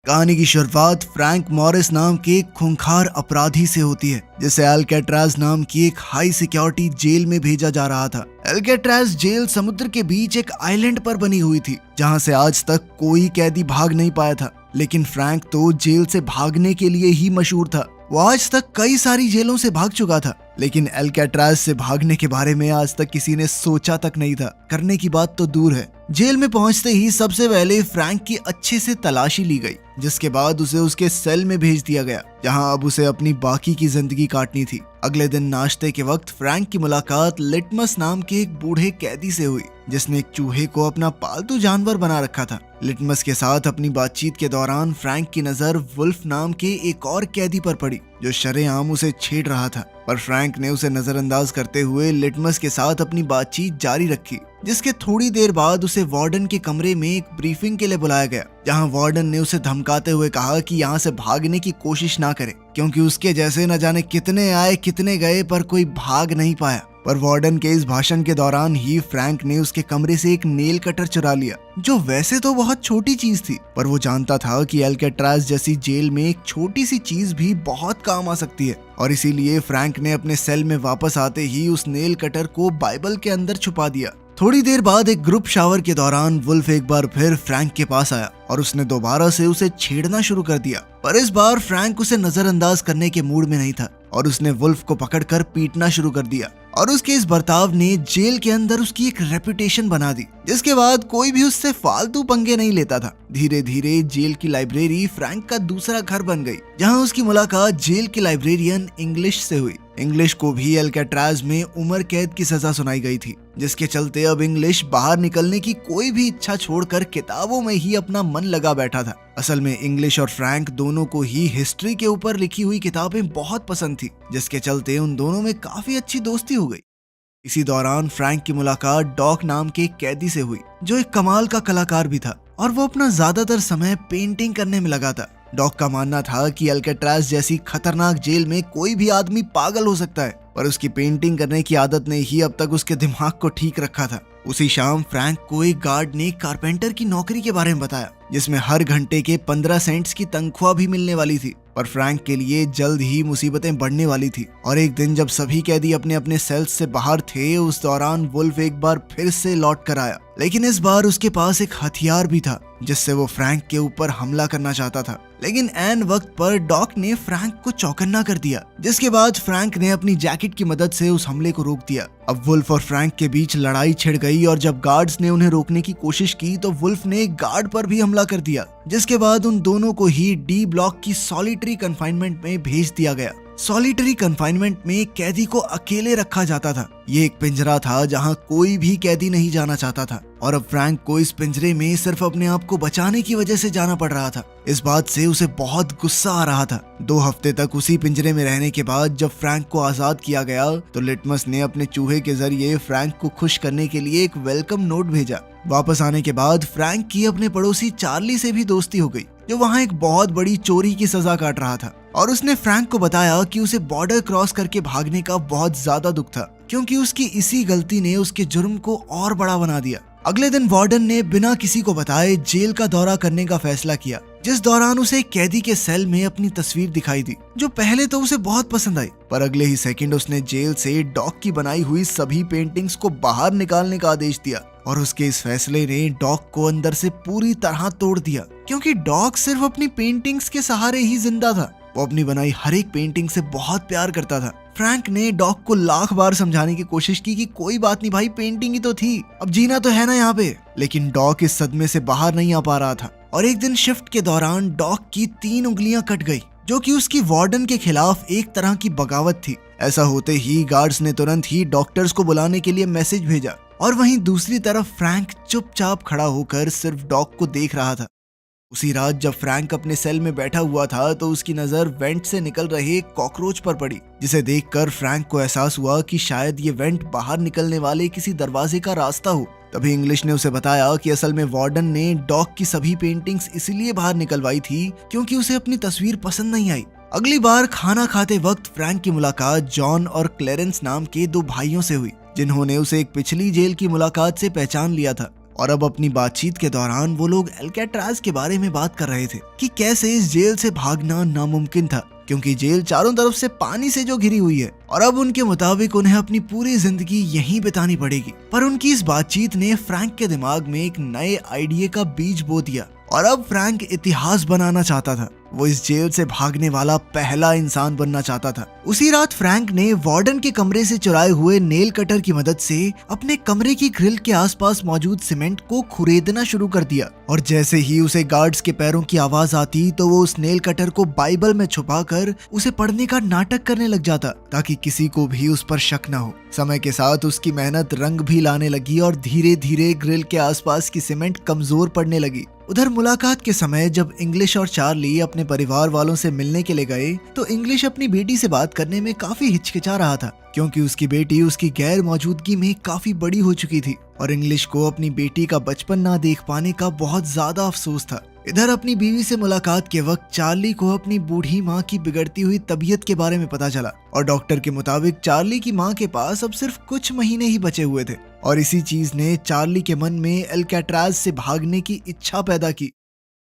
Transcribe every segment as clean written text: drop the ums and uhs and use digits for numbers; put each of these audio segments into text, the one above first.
कहानी की शुरुआत फ्रैंक मॉरिस नाम के एक खूंखार अपराधी से होती है, जिसे अल्काट्राज नाम की एक हाई सिक्योरिटी जेल में भेजा जा रहा था। अल्काट्राज जेल समुद्र के बीच एक आइलैंड पर बनी हुई थी, जहां से आज तक कोई कैदी भाग नहीं पाया था। लेकिन फ्रैंक तो जेल से भागने के लिए ही मशहूर था। वो आज तक कई सारी जेलों से भाग चुका था, लेकिन अल्काट्राज से भागने के बारे में आज तक किसी ने सोचा तक नहीं था। करने की बात तो दूर है। जेल में पहुंचते ही सबसे पहले फ्रैंक की अच्छे से तलाशी ली गई, जिसके बाद उसे उसके सेल में भेज दिया गया, जहां अब उसे अपनी बाकी की जिंदगी काटनी थी। अगले दिन नाश्ते के वक्त फ्रैंक की मुलाकात लिटमस नाम के एक बूढ़े कैदी से हुई, जिसने एक चूहे को अपना पालतू जानवर बना रखा था। लिटमस के साथ अपनी बातचीत के दौरान फ्रैंक की नजर वुल्फ नाम के एक और कैदी पर पड़ी, जो शरेआम उसे छेड़ रहा था। पर फ्रैंक ने उसे नजरअंदाज करते हुए लिटमस के साथ अपनी बातचीत जारी रखी, जिसके थोड़ी देर बाद उसे वार्डन के कमरे में एक ब्रीफिंग के लिए बुलाया गया, जहां वार्डन ने उसे धमकाते हुए कहा कि यहाँ से भागने की कोशिश ना करे, क्योंकि उसके जैसे न जाने कितने आए कितने गए पर कोई भाग नहीं पाया। पर वार्डन के इस भाषण के दौरान ही फ्रैंक ने उसके कमरे से एक नेल कटर चुरा लिया, जो वैसे तो बहुत छोटी चीज थी, पर वो जानता था कि अल्काट्राज जैसी जेल में एक छोटी सी चीज भी बहुत काम आ सकती है। और इसीलिए फ्रैंक ने अपने सेल में वापस आते ही उस नेल कटर को बाइबल के अंदर छुपा दिया। थोड़ी देर बाद एक ग्रुप शावर के दौरान वुल्फ एक बार फिर फ्रैंक के पास आया और उसने दोबारा से उसे छेड़ना शुरू कर दिया। पर इस बार फ्रैंक उसे नजरअंदाज करने के मूड में नहीं था और उसने वुल्फ को पकड़कर पीटना शुरू कर दिया। और उसके इस बर्ताव ने जेल के अंदर उसकी एक रेपुटेशन बना दी, जिसके बाद कोई भी उससे फालतू पंगे नहीं लेता था। धीरे धीरे जेल की लाइब्रेरी फ्रैंक का दूसरा घर बन गई, जहां उसकी मुलाकात जेल के लाइब्रेरियन इंग्लिश से हुई। इंग्लिश को भी अल्काट्राज में उम्र कैद की सजा सुनाई गई थी, जिसके चलते अब इंग्लिश बाहर निकलने की कोई भी इच्छा छोड़कर किताबों में ही अपना मन लगा बैठा था। असल में इंग्लिश और फ्रैंक दोनों को ही हिस्ट्री के ऊपर लिखी हुई किताबें बहुत पसंद थी, जिसके चलते उन दोनों में काफी अच्छी दोस्ती हो गई। इसी दौरान फ्रैंक की मुलाकात डॉक नाम के एक कैदी से हुई, जो एक कमाल का कलाकार भी था और वो अपना ज्यादातर समय पेंटिंग करने में लगा था। डॉक का मानना था कि अल्काट्राज जैसी खतरनाक जेल में कोई भी आदमी पागल हो सकता है, पर उसकी पेंटिंग करने की आदत ने ही अब तक उसके दिमाग को ठीक रखा था। उसी शाम फ्रैंक को एक गार्ड ने कारपेंटर की नौकरी के बारे में बताया, जिसमें हर घंटे के 15 सेंट्स की तनख्वाह भी मिलने वाली थी। पर फ्रैंक के लिए जल्द ही मुसीबतें बढ़ने वाली थी और एक दिन जब सभी कैदी अपने अपने सेल्स से बाहर थे, उस दौरान वुल्फ एक बार फिर से लौट कर आया। लेकिन इस बार उसके पास एक हथियार भी था, जिससे वो फ्रैंक के ऊपर हमला करना चाहता था। लेकिन ऐन वक्त पर डॉक ने फ्रैंक को चौकन्ना कर दिया, जिसके बाद फ्रैंक ने अपनी जैकेट की मदद से उस हमले को रोक दिया। अब वुल्फ और फ्रैंक के बीच लड़ाई छिड़ गई और जब गार्ड्स ने उन्हें रोकने की कोशिश की तो वुल्फ ने एक गार्ड पर भी हमला कर दिया, जिसके बाद उन दोनों को ही डी ब्लॉक की सॉलिटरी कन्फाइनमेंट में भेज दिया गया। सॉलिटरी कन्फाइनमेंट में कैदी को अकेले रखा जाता था। ये एक पिंजरा था जहां कोई भी कैदी नहीं जाना चाहता था और अब फ्रैंक को इस पिंजरे में सिर्फ अपने आप को बचाने की वजह से जाना पड़ रहा था। इस बात से उसे बहुत गुस्सा आ रहा था। 2 हफ्ते तक उसी पिंजरे में रहने के बाद जब फ्रैंक को आजाद किया गया तो लिटमस ने अपने चूहे के जरिए फ्रैंक को खुश करने के लिए एक वेलकम नोट भेजा। वापस आने के बाद फ्रैंक की अपने पड़ोसी चार्ली से भी दोस्ती हो गई, जो वहाँ एक बहुत बड़ी चोरी की सजा काट रहा था। और उसने फ्रैंक को बताया कि उसे बॉर्डर क्रॉस करके भागने का बहुत ज्यादा दुख था, क्योंकि उसकी इसी गलती ने उसके जुर्म को और बड़ा बना दिया। अगले दिन वार्डन ने बिना किसी को बताए जेल का दौरा करने का फैसला किया, जिस दौरान उसे एक कैदी के सेल में अपनी तस्वीर दिखाई दी, जो पहले तो उसे बहुत पसंद आई, पर अगले ही सेकंड उसने जेल से डॉक की बनाई हुई सभी पेंटिंग्स को बाहर निकालने का आदेश दिया। और उसके इस फैसले ने डॉक को अंदर से पूरी तरह तोड़ दिया, क्योंकि डॉक सिर्फ अपनी पेंटिंग्स के सहारे ही जिंदा था। वो अपनी बनाई हर एक पेंटिंग से बहुत प्यार करता था। फ्रैंक ने डॉक को लाख बार समझाने की कोशिश की कि कोई बात नहीं भाई, पेंटिंग ही तो थी, अब जीना तो है ना यहाँ पे। लेकिन डॉक इस सदमे से बाहर नहीं आ पा रहा था और एक दिन शिफ्ट के दौरान डॉक की 3 उंगलियां कट गई, जो कि उसकी वार्डन के खिलाफ एक तरह की बगावत थी। ऐसा होते ही गार्ड्स ने तुरंत ही डॉक्टर्स को बुलाने के लिए मैसेज भेजा और वहीं दूसरी तरफ फ्रैंक चुपचाप खड़ा होकर सिर्फ डॉक को देख रहा था। उसी रात जब फ्रैंक अपने सेल में बैठा हुआ था तो उसकी नजर वेंट से निकल रहे एक कॉकरोच पर पड़ी, जिसे देखकर फ्रैंक को एहसास हुआ कि शायद ये वेंट बाहर निकलने वाले किसी दरवाजे का रास्ता हो। तभी इंग्लिश ने उसे बताया कि असल में वार्डन ने डॉक की सभी पेंटिंग्स इसलिए बाहर निकलवाई थी क्योंकि उसे अपनी तस्वीर पसंद नहीं आई। अगली बार खाना खाते वक्त फ्रैंक की मुलाकात जॉन और क्लेरेंस नाम के 2 भाइयों से हुई, जिन्होंने उसे एक पिछली जेल की मुलाकात से पहचान लिया था और अब अपनी बातचीत के दौरान वो लोग अल्काट्राज के बारे में बात कर रहे थे कि कैसे इस जेल से भागना नामुमकिन था, क्योंकि जेल चारों तरफ से पानी से जो घिरी हुई है और अब उनके मुताबिक उन्हें अपनी पूरी जिंदगी यहीं बितानी पड़ेगी। पर उनकी इस बातचीत ने फ्रैंक के दिमाग में एक नए आइडिया का बीज बो दिया और अब फ्रैंक इतिहास बनाना चाहता था। वो इस जेल से भागने वाला पहला इंसान बनना चाहता था। उसी रात फ्रैंक ने वार्डन के कमरे से चुराए हुए नेल कटर की मदद से अपने कमरे की ग्रिल के आसपास मौजूद सीमेंट को खुरेदना शुरू कर दिया और जैसे ही उसे गार्ड्स के पैरों की आवाज आती तो वो उस नेल कटर को बाइबल में छुपाकर उसे पढ़ने का नाटक करने लग जाता ताकि किसी को भी उस पर शक न हो। समय के साथ उसकी मेहनत रंग भी लाने लगी और धीरे धीरे ग्रिल के आसपास की सीमेंट कमजोर पड़ने लगी। उधर मुलाकात के समय जब इंग्लिश और चार्ली अपने परिवार वालों से मिलने के लिए गए तो इंग्लिश अपनी बेटी से बात करने में काफी हिचकिचा रहा था, क्योंकि उसकी बेटी उसकी गैर मौजूदगी में काफी बड़ी हो चुकी थी और इंग्लिश को अपनी बेटी का बचपन ना देख पाने का बहुत ज्यादा अफसोस था। इधर अपनी बीवी से मुलाकात के वक्त चार्ली को अपनी बूढ़ी माँ की बिगड़ती हुई तबीयत के बारे में पता चला और डॉक्टर के मुताबिक चार्ली की माँ के पास अब सिर्फ कुछ महीने ही बचे हुए थे और इसी चीज ने चार्ली के मन में अल्काट्राज से भागने की इच्छा पैदा की।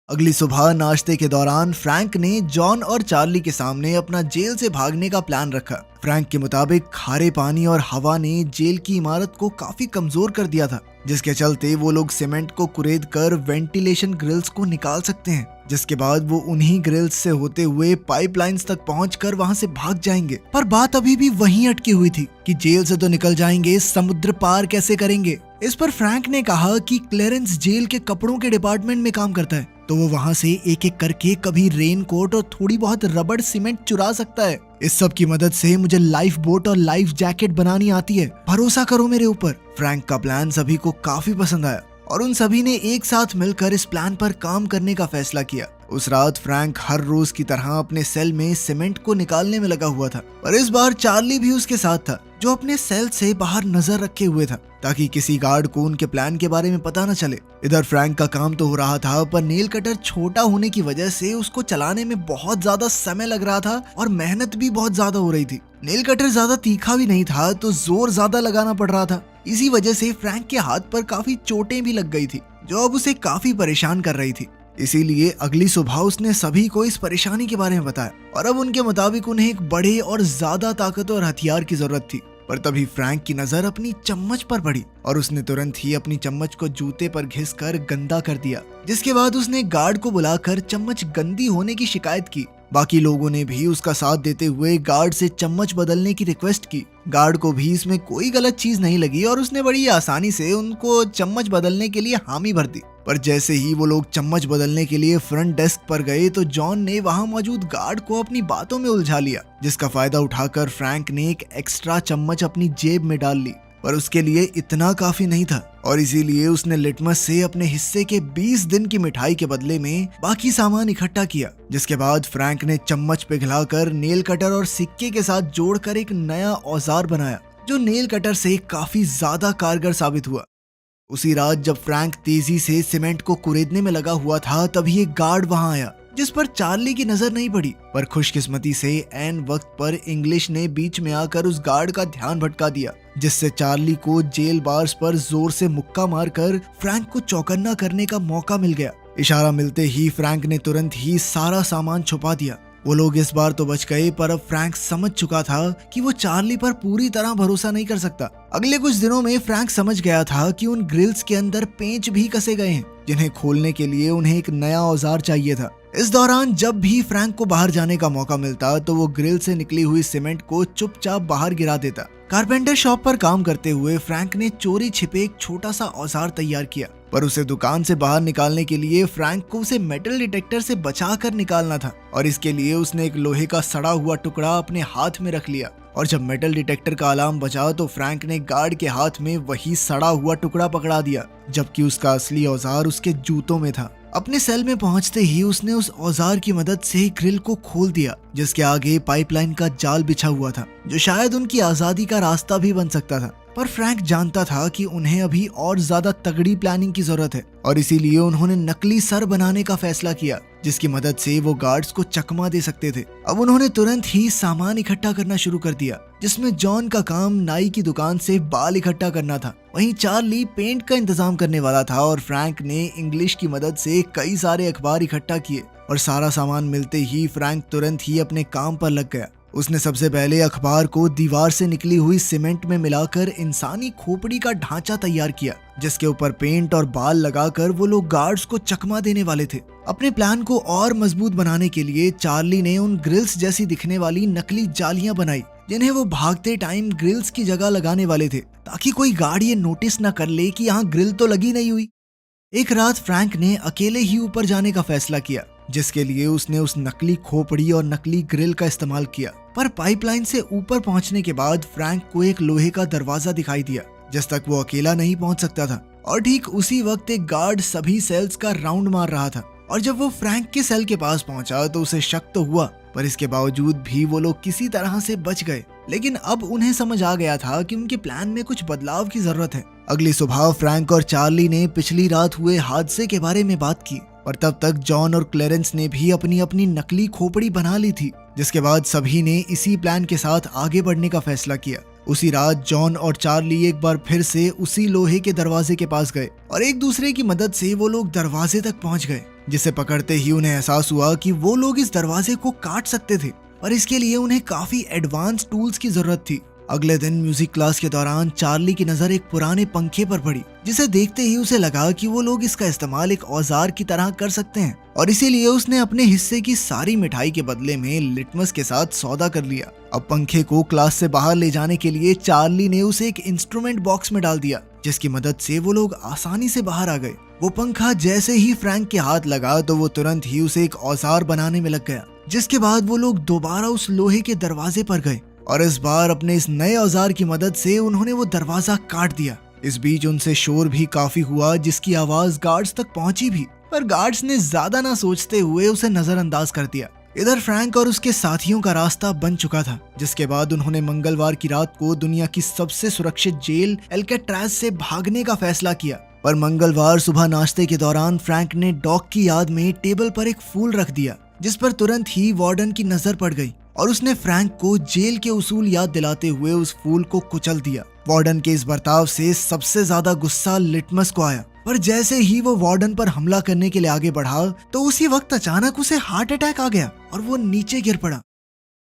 अगली सुबह नाश्ते के दौरान फ्रैंक ने जॉन और चार्ली के सामने अपना जेल से भागने का प्लान रखा। फ्रैंक के मुताबिक खारे पानी और हवा ने जेल की इमारत को काफी कमजोर कर दिया था, जिसके चलते वो लोग सीमेंट को कुरेद कर वेंटिलेशन ग्रिल्स को निकाल सकते हैं, जिसके बाद वो उन्हीं ग्रिल्स से होते हुए पाइपलाइंस तक पहुंचकर वहां से भाग जाएंगे। पर बात अभी भी वहीं अटकी हुई थी कि जेल से तो निकल जाएंगे, समुद्र पार कैसे करेंगे। इस पर फ्रैंक ने कहा कि क्लेरेंस जेल के कपड़ों के डिपार्टमेंट में काम करता है, तो वो वहां से एक एक करके कभी रेन कोट और थोड़ी बहुत रबड़ सीमेंट चुरा सकता है। इस सब की मदद से मुझे लाइफ बोट और लाइफ जैकेट बनानी आती है, भरोसा करो मेरे ऊपर। फ्रैंक का प्लान सभी को काफी पसंद आया और उन सभी ने एक साथ मिलकर इस प्लान पर काम करने का फैसला किया। उस रात फ्रैंक हर रोज की तरह अपने सेल में सीमेंट को निकालने में लगा हुआ था, पर इस बार चार्ली भी उसके साथ था, जो अपने सेल से बाहर नजर रखे हुए था ताकि किसी गार्ड को उनके प्लान के बारे में पता न चले। इधर फ्रैंक का काम तो हो रहा था, पर नेल कटर छोटा होने की वजह से उसको चलाने में बहुत ज्यादा समय लग रहा था और मेहनत भी बहुत ज्यादा हो रही थी। नेल कटर ज्यादा तीखा भी नहीं था तो जोर ज्यादा लगाना पड़ रहा था। इसी वजह से फ्रैंक के हाथ पर काफी चोटें भी लग गई थी, जो अब उसे काफी परेशान कर रही थी। इसीलिए अगली सुबह उसने सभी को इस परेशानी के बारे में बताया और अब उनके मुताबिक उन्हें एक बड़े और ज्यादा ताकतवर हथियार की जरूरत थी। पर तभी फ्रैंक की नजर अपनी चम्मच पर पड़ी और उसने तुरंत ही अपनी चम्मच को जूते पर घिसकर गंदा कर दिया, जिसके बाद उसने गार्ड को बुलाकर चम्मच गंदी होने की शिकायत की। बाकी लोगों ने भी उसका साथ देते हुए गार्ड से चम्मच बदलने की रिक्वेस्ट की। गार्ड को भी इसमें कोई गलत चीज नहीं लगी और उसने बड़ी आसानी से उनको चम्मच बदलने के लिए हामी भर दी। पर जैसे ही वो लोग चम्मच बदलने के लिए फ्रंट डेस्क पर गए तो जॉन ने वहां मौजूद गार्ड को अपनी बातों में उलझा लिया, जिसका फायदा उठाकर फ्रैंक ने एक एक्स्ट्रा चम्मच अपनी जेब में डाल ली। पर उसके लिए इतना काफी नहीं था और इसीलिए उसने लिटमस से अपने हिस्से के 20 दिन की मिठाई के बदले में बाकी सामान इकट्ठा किया, जिसके बाद फ्रैंक ने चम्मच पिघलाकर नेल कटर और सिक्के के साथ जोड़कर एक नया औजार बनाया, जो नेल कटर से काफी ज्यादा कारगर साबित हुआ। उसी रात जब फ्रैंक तेजी से सीमेंट को कुरेदने में लगा हुआ था, तभी एक गार्ड वहां आया, जिस पर चार्ली की नजर नहीं पड़ी। पर खुशकिस्मती से ऐन वक्त पर इंग्लिश ने बीच में आकर उस गार्ड का ध्यान भटका दिया, जिससे चार्ली को जेल बार्स पर जोर से मुक्का मारकर फ्रैंक को चौकन्ना करने का मौका मिल गया। इशारा मिलते ही फ्रैंक ने तुरंत ही सारा सामान छुपा दिया। वो लोग इस बार तो बच गए, पर अब फ्रैंक समझ चुका था कि वो चार्ली पर पूरी तरह भरोसा नहीं कर सकता। अगले कुछ दिनों में फ्रैंक समझ गया था कि उन ग्रिल्स के अंदर पेंच भी कसे गए हैं, जिन्हें खोलने के लिए उन्हें एक नया औजार चाहिए था। इस दौरान जब भी फ्रैंक को बाहर जाने का मौका मिलता तो वो ग्रिल से निकली हुई सीमेंट को चुपचाप बाहर गिरा देता। कारपेंटर शॉप पर काम करते हुए फ्रैंक ने चोरी छिपे एक छोटा सा औजार तैयार किया, पर उसे दुकान से बाहर निकालने के लिए फ्रैंक को उसे मेटल डिटेक्टर से बचाकर निकालना था और इसके लिए उसने एक लोहे का सड़ा हुआ टुकड़ा अपने हाथ में रख लिया। और जब मेटल डिटेक्टर का अलार्म बजा तो फ्रैंक ने गार्ड के हाथ में वही सड़ा हुआ टुकड़ा पकड़ा दिया, जबकि उसका असली औजार उसके जूतों में था। अपने सेल में पहुंचते ही उसने उस औजार की मदद से ग्रिल को खोल दिया, जिसके आगे पाइपलाइन का जाल बिछा हुआ था, जो शायद उनकी आजादी का रास्ता भी बन सकता था। पर फ्रैंक जानता था कि उन्हें अभी और ज्यादा तगड़ी प्लानिंग की जरूरत है और इसीलिए उन्होंने नकली सर बनाने का फैसला किया, जिसकी मदद से वो गार्ड्स को चकमा दे सकते थे। अब उन्होंने तुरंत ही सामान इकट्ठा करना शुरू कर दिया, जिसमें जॉन का काम नाई की दुकान से बाल इकट्ठा करना था। वहीं चार्ली पेंट का इंतजाम करने वाला था और फ्रैंक ने इंग्लिश की मदद से कई सारे अखबार इकट्ठा किए। और सारा सामान मिलते ही फ्रैंक तुरंत ही अपने काम पर लग गया। उसने सबसे पहले अखबार को दीवार से निकली हुई सीमेंट में मिलाकर इंसानी खोपड़ी का ढांचा तैयार किया, जिसके ऊपर पेंट और बाल लगाकर वो लोग गार्ड्स को चकमा देने वाले थे। अपने प्लान को और मजबूत बनाने के लिए चार्ली ने उन ग्रिल्स जैसी दिखने वाली नकली जालियां बनाई, जिन्हें वो भागते टाइम ग्रिल्स की जगह लगाने वाले थे, ताकि कोई गार्ड ये नोटिस न कर ले कि यहाँ ग्रिल तो लगी नहीं हुई। एक रात फ्रैंक ने अकेले ही ऊपर जाने का फैसला किया, जिसके लिए उसने उस नकली खोपड़ी और नकली ग्रिल का इस्तेमाल किया। पर पाइपलाइन से ऊपर पहुंचने के बाद फ्रैंक को एक लोहे का दरवाजा दिखाई दिया, जिस तक वो अकेला नहीं पहुंच सकता था। और ठीक उसी वक्त एक गार्ड सभी सेल्स का राउंड मार रहा था। और जब वो फ्रैंक के सेल के पास पहुंचा तो उसे शक तो हुआ, पर इसके बावजूद भी वो लोग किसी तरह से बच गए। लेकिन अब उन्हें समझ आ गया था कि उनके प्लान में कुछ बदलाव की जरूरत है। अगली सुबह फ्रैंक और चार्ली ने पिछली रात हुए हादसे के बारे में बात की, और तब तक जॉन और क्लेरेंस ने भी अपनी अपनी नकली खोपड़ी बना ली थी, जिसके बाद सभी ने इसी प्लान के साथ आगे बढ़ने का फैसला किया। उसी रात जॉन और चार्ली एक बार फिर से उसी लोहे के दरवाजे के पास गए और एक दूसरे की मदद से वो लोग दरवाजे तक पहुंच गए, जिसे पकड़ते ही उन्हें एहसास हुआ कि वो लोग इस दरवाजे को काट सकते थे, पर इसके लिए उन्हें काफी एडवांस टूल्स की जरूरत थी। अगले दिन म्यूजिक क्लास के दौरान चार्ली की नजर एक पुराने पंखे पर पड़ी, जिसे देखते ही उसे लगा कि वो लोग इसका इस्तेमाल एक औजार की तरह कर सकते हैं, और इसीलिए उसने अपने हिस्से की सारी मिठाई के बदले में लिटमस के साथ सौदा कर लिया। अब पंखे को क्लास से बाहर ले जाने के लिए चार्ली ने उसे एक इंस्ट्रूमेंट बॉक्स में डाल दिया, जिसकी मदद से वो लोग आसानी से बाहर आ गए। वो पंखा जैसे ही फ्रैंक के हाथ लगा तो वो तुरंत ही उसे एक औजार बनाने में लग गया, जिसके बाद वो लोग दोबारा उस लोहे के दरवाजे पर गए और इस बार अपने इस नए औजार की मदद से उन्होंने वो दरवाजा काट दिया। इस बीच उनसे शोर भी काफी हुआ, जिसकी आवाज गार्ड्स तक पहुंची भी, पर गार्ड्स ने ज्यादा ना सोचते हुए उसे नजरअंदाज कर दिया। इधर फ्रैंक और उसके साथियों का रास्ता बन चुका था, जिसके बाद उन्होंने मंगलवार की रात को दुनिया की सबसे सुरक्षित जेल एल्केट्राज से भागने का फैसला किया। पर मंगलवार सुबह नाश्ते के दौरान फ्रैंक ने डॉग की याद में टेबल पर एक फूल रख दिया, जिस पर तुरंत ही वार्डन की नजर पड़ गई और उसने फ्रैंक को जेल के उसूल याद दिलाते हुए उस फूल को कुचल दिया। वार्डन के इस बर्ताव से सबसे ज्यादा गुस्सा लिटमस को आया, पर जैसे ही वो वार्डन पर हमला करने के लिए आगे बढ़ा तो उसी वक्त अचानक उसे हार्ट अटैक आ गया और वो नीचे गिर पड़ा।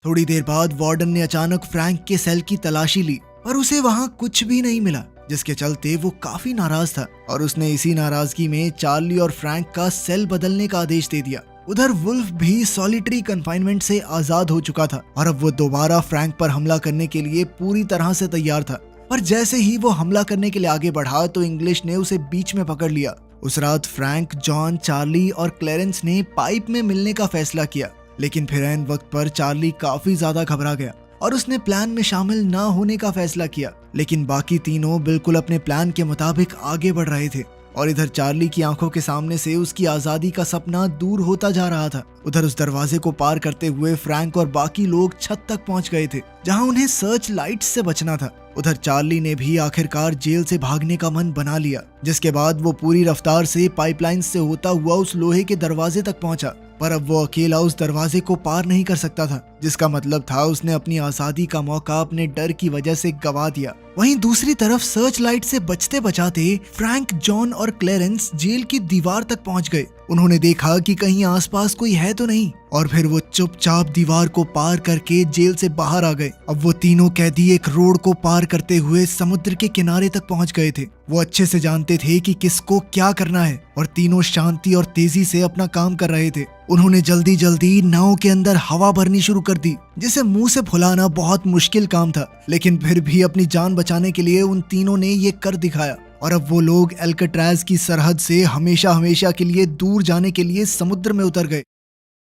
थोड़ी देर बाद वार्डन ने अचानक फ्रैंक के सेल की तलाशी ली, पर उसे वहाँ कुछ भी नहीं मिला, जिसके चलते वो काफी नाराज था और उसने इसी नाराजगी में चार्ली और फ्रैंक का सेल बदलने का आदेश दे दिया। उधर वुल्फ भी सॉलिटरी कन्फाइनमेंट से आजाद हो चुका था और अब वो दोबारा फ्रैंक पर हमला करने के लिए पूरी तरह से तैयार था। पर जैसे ही वो हमला करने के लिए आगे बढ़ा तो इंग्लिश ने उसे बीच में पकड़ लिया। उस रात फ्रैंक, जॉन, चार्ली और क्लेरेंस ने पाइप में मिलने का फैसला किया, लेकिन फिर ऐन वक्त पर चार्ली काफी ज्यादा घबरा गया और उसने प्लान में शामिल ना होने का फैसला किया। लेकिन बाकी तीनों बिल्कुल अपने प्लान के मुताबिक आगे बढ़ रहे थे और इधर चार्ली की आंखों के सामने से उसकी आजादी का सपना दूर होता जा रहा था। उधर उस दरवाजे को पार करते हुए फ्रैंक और बाकी लोग छत तक पहुंच गए थे, जहां उन्हें सर्च लाइट्स से बचना था। उधर चार्ली ने भी आखिरकार जेल से भागने का मन बना लिया, जिसके बाद वो पूरी रफ्तार से पाइपलाइन से होता हुआ उस लोहे के दरवाजे तक पहुंचा। पर अब वो अकेला उस दरवाजे को पार नहीं कर सकता था, जिसका मतलब था उसने अपनी आजादी का मौका अपने डर की वजह से गवा दिया। वहीं दूसरी तरफ सर्च लाइट से बचते बचाते फ्रैंक, जॉन और क्लेरेंस जेल की दीवार तक पहुंच गए। उन्होंने देखा कि कहीं आसपास कोई है तो नहीं और फिर वो चुपचाप दीवार को पार करके जेल से बाहर आ गए। अब वो तीनों कैदी एक रोड को पार करते हुए समुद्र के किनारे तक पहुंच गए थे। वो अच्छे से जानते थे कि किसको क्या करना है और तीनों शांति और तेजी से अपना काम कर रहे थे। उन्होंने जल्दी जल्दी नाव के अंदर हवा भरनी शुरू कर दी, जिसे मुंह से फुलाना बहुत मुश्किल काम था, लेकिन फिर भी अपनी जान बचाने के लिए उन तीनों ने ये कर दिखाया। और अब वो लोग एल्केट्राज की सरहद से हमेशा हमेशा के लिए दूर जाने के लिए समुद्र में उतर गए।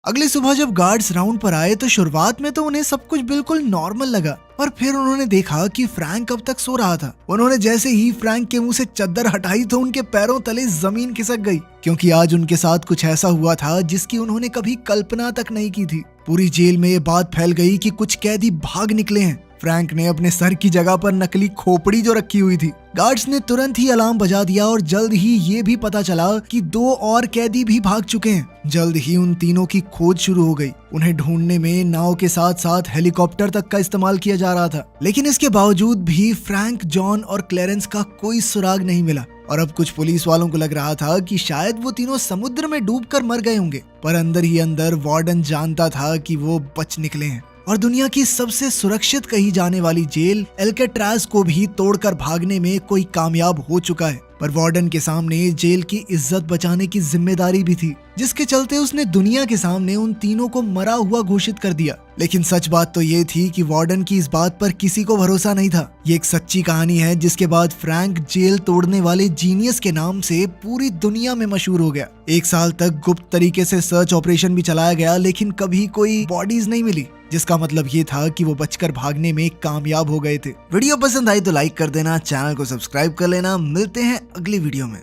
अगली सुबह जब गार्ड्स राउंड पर आए तो शुरुआत में तो उन्हें सब कुछ बिल्कुल नॉर्मल लगा, पर फिर उन्होंने देखा कि फ्रैंक अब तक सो रहा था। उन्होंने जैसे ही फ्रैंक के मुंह से चद्दर हटाई तो उनके पैरों तले जमीन खिसक गई, क्योंकि आज उनके साथ कुछ ऐसा हुआ था जिसकी उन्होंने कभी कल्पना तक नहीं की थी। पूरी जेल में ये बात फैल गई कि कुछ कैदी भाग निकले हैं फ्रैंक ने अपने सर की जगह पर नकली खोपड़ी जो रखी हुई थी। गार्ड्स ने तुरंत ही अलार्म बजा दिया और जल्द ही ये भी पता चला कि 2 और कैदी भी भाग चुके हैं। जल्द ही उन तीनों की खोज शुरू हो गई। उन्हें ढूंढने में नाव के साथ साथ हेलीकॉप्टर तक का इस्तेमाल किया जा रहा था, लेकिन इसके बावजूद भी फ्रैंक, जॉन और क्लेरेंस का कोई सुराग नहीं मिला। और अब कुछ पुलिस वालों को लग रहा था कि शायद वो तीनों समुद्र में डूबकर मर गए होंगे, पर अंदर ही अंदर वार्डन जानता था कि वो बच निकले हैं और दुनिया की सबसे सुरक्षित कही जाने वाली जेल एल्केट्राज को भी तोड़कर भागने में कोई कामयाब हो चुका है। पर वार्डन के सामने जेल की इज्जत बचाने की जिम्मेदारी भी थी, जिसके चलते उसने दुनिया के सामने उन तीनों को मरा हुआ घोषित कर दिया। लेकिन सच बात तो ये थी कि वार्डन की इस बात पर किसी को भरोसा नहीं था। ये एक सच्ची कहानी है जिसके बाद फ्रैंक जेल तोड़ने वाले जीनियस के नाम से पूरी दुनिया में मशहूर हो गया। 1 साल तक गुप्त तरीके से सर्च ऑपरेशन भी चलाया गया, लेकिन कभी कोई बॉडीज नहीं मिली, जिसका मतलब ये था कि वो बचकर भागने में कामयाब हो गए थे। वीडियो पसंद आई तो लाइक कर देना, चैनल को सब्सक्राइब कर लेना। मिलते हैं अगली वीडियो में।